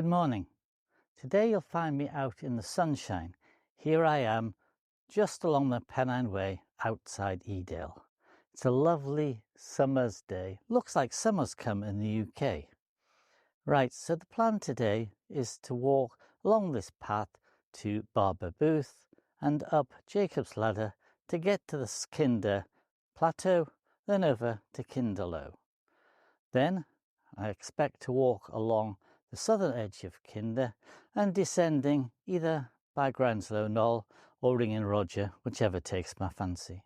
Good morning. Today you'll find me out in the sunshine. Here I am, just along the Pennine Way outside Edale. It's a lovely summer's day. Looks like summer's come in the UK. Right, so the plan today is to walk along this path to Barber Booth and up Jacob's Ladder to get to the Kinder Plateau, then over to Kinder Low. Then I expect to walk along the southern edge of Kinder and descending either by Granslow Knoll or Ringing Roger, whichever takes my fancy.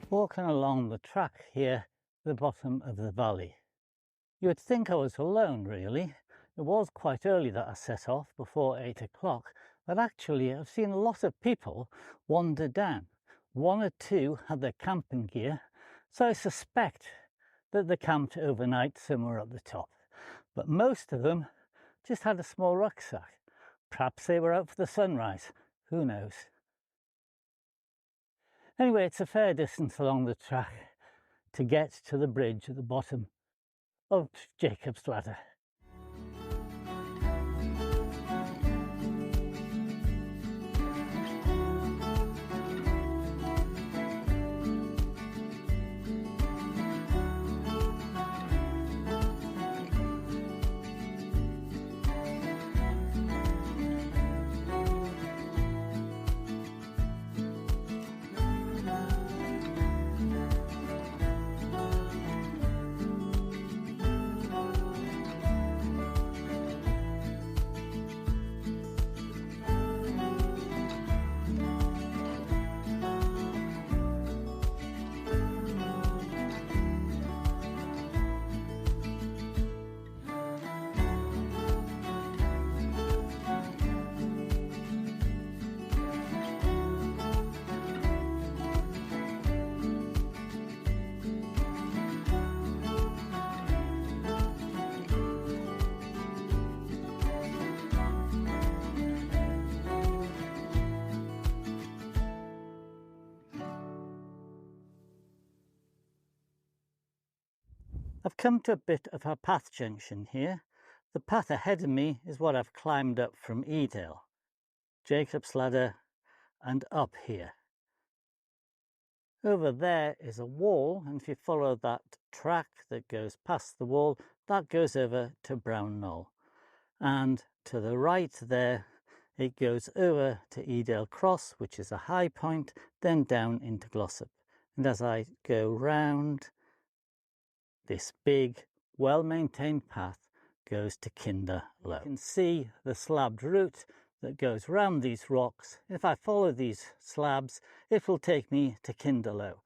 Walking along the track here, the bottom of the valley. You would think I was alone, really. It was quite early that I set off, before 8 o'clock, but actually I've seen a lot of people wander down. One or two had their camping gear, so I suspect that they camped overnight somewhere at the top. But most of them just had a small rucksack. Perhaps they were out for the sunrise, who knows. Anyway, it's a fair distance along the track to get to the bridge at the bottom of Jacob's Ladder. I've come to a bit of a path junction here. The path ahead of me is what I've climbed up from Edale, Jacob's Ladder and up here. Over there is a wall, and if you follow that track that goes past the wall, that goes over to Brown Knoll. And to the right there, it goes over to Edale Cross, which is a high point, then down into Glossop. And as I go round, this big, well-maintained path goes to Kinder Low. You can see the slabbed route that goes round these rocks. If I follow these slabs, it will take me to Kinder Low.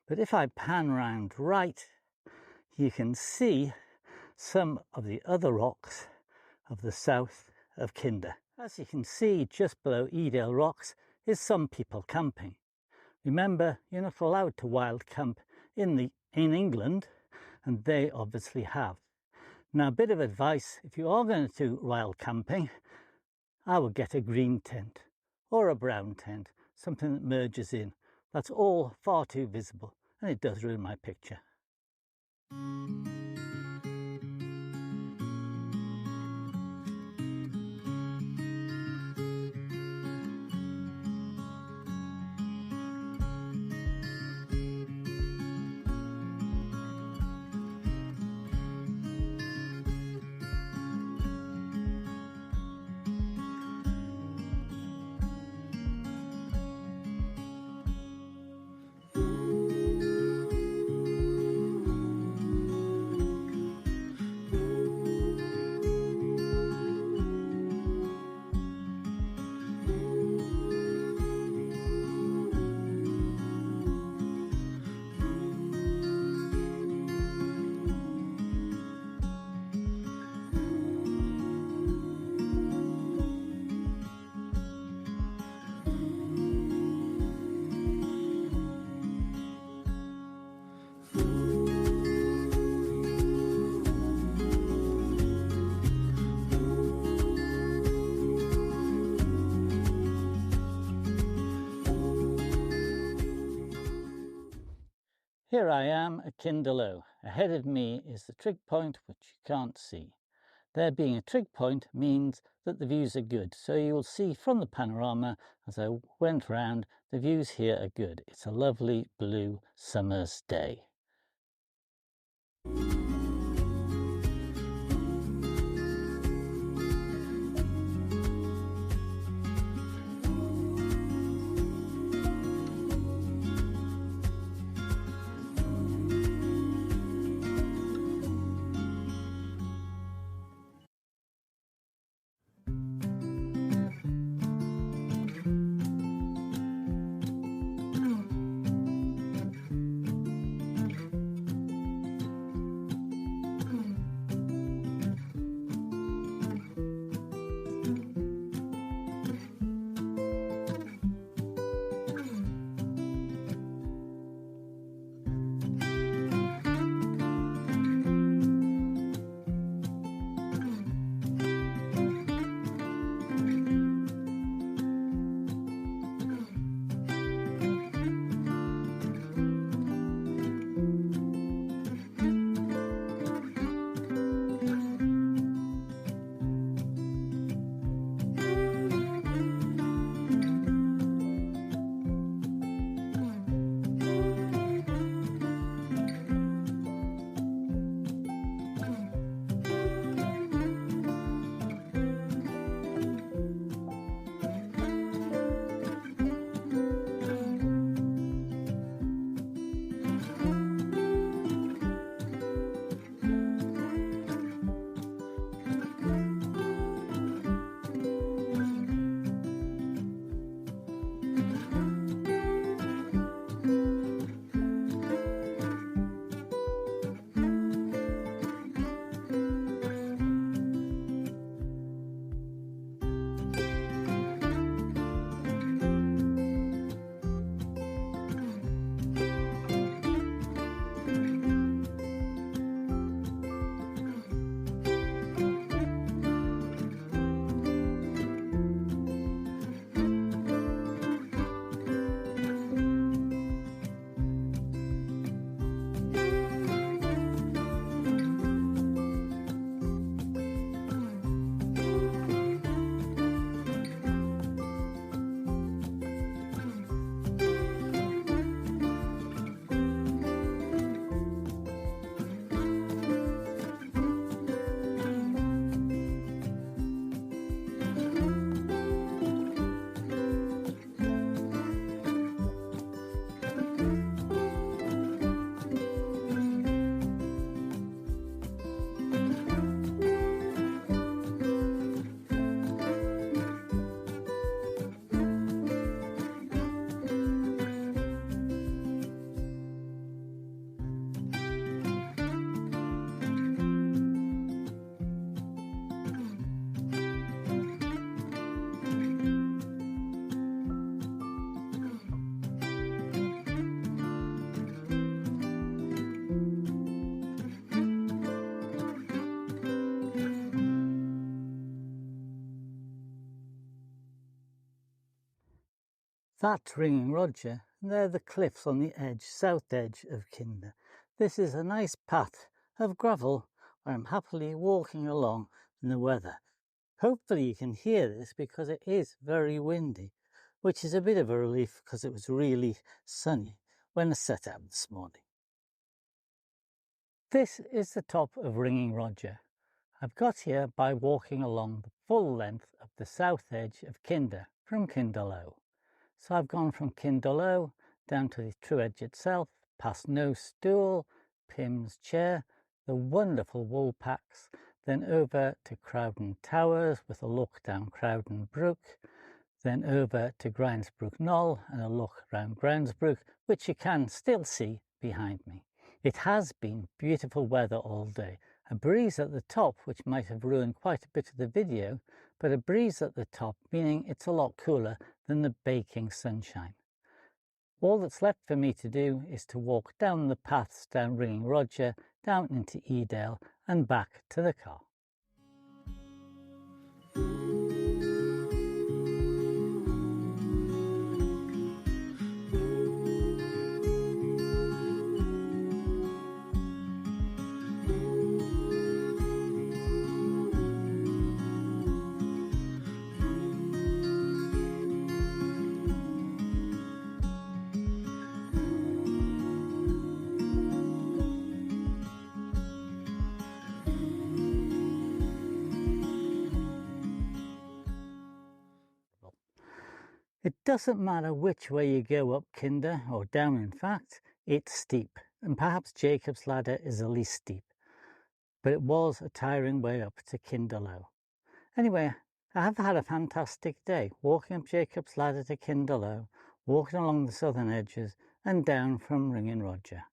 But if I pan round right, you can see some of the other rocks of the south of Kinder. As you can see, just below Edale Rocks is some people camping. Remember, you're not allowed to wild camp in England, and they obviously have. Now, a bit of advice, if you are going to do wild camping, I would get a green tent or a brown tent, something that merges in. That's all far too visible, and it does ruin my picture. Here I am at Kinderlow. Ahead of me is the trig point, which you can't see. There being a trig point means that the views are good. So you will see from the panorama as I went round, the views here are good. It's a lovely blue summer's day. That's Ringing Roger, and they're the cliffs on the south edge of Kinder. This is a nice path of gravel where I'm happily walking along in the weather. Hopefully you can hear this because it is very windy, which is a bit of a relief because it was really sunny when I set out this morning. This is the top of Ringing Roger. I've got here by walking along the full length of the south edge of Kinder from Kinderlow. So I've gone from Kinderlow down to the true edge itself, past No Stool, Pym's Chair, the wonderful wool packs, then over to Crowden Towers with a look down Crowden Brook, then over to Grindsbrook Knoll and a look round Grindsbrook, which you can still see behind me. It has been beautiful weather all day. A breeze at the top, which might have ruined quite a bit of the video, but a breeze at the top, meaning it's a lot cooler than the baking sunshine. All that's left for me to do is to walk down the paths down Ringing Roger, down into Edale and back to the car. It doesn't matter which way you go up Kinder, or down in fact, it's steep, and perhaps Jacob's Ladder is the least steep, but it was a tiring way up to Kinder Low. Anyway, I have had a fantastic day walking up Jacob's Ladder to Kinder Low, walking along the southern edges and down from Ringing Roger.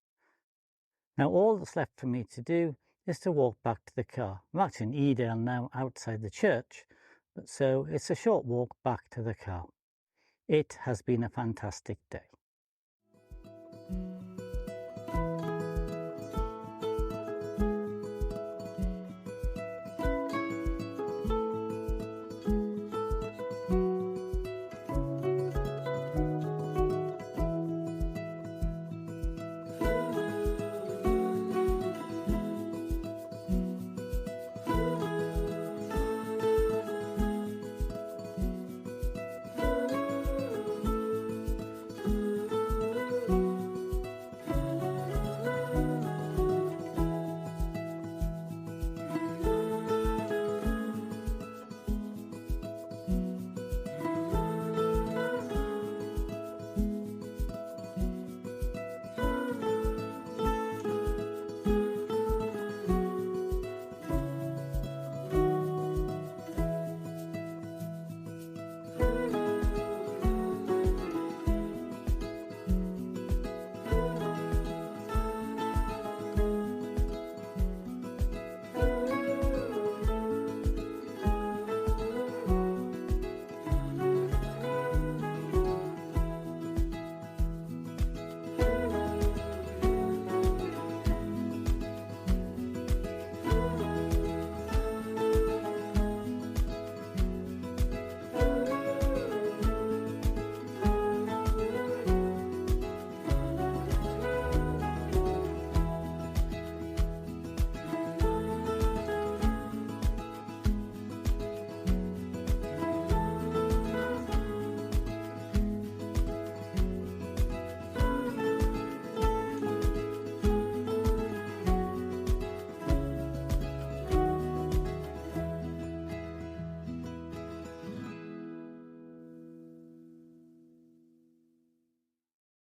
Now all that's left for me to do is to walk back to the car. I'm actually in Edale now, outside the church, but so it's a short walk back to the car. It has been a fantastic day.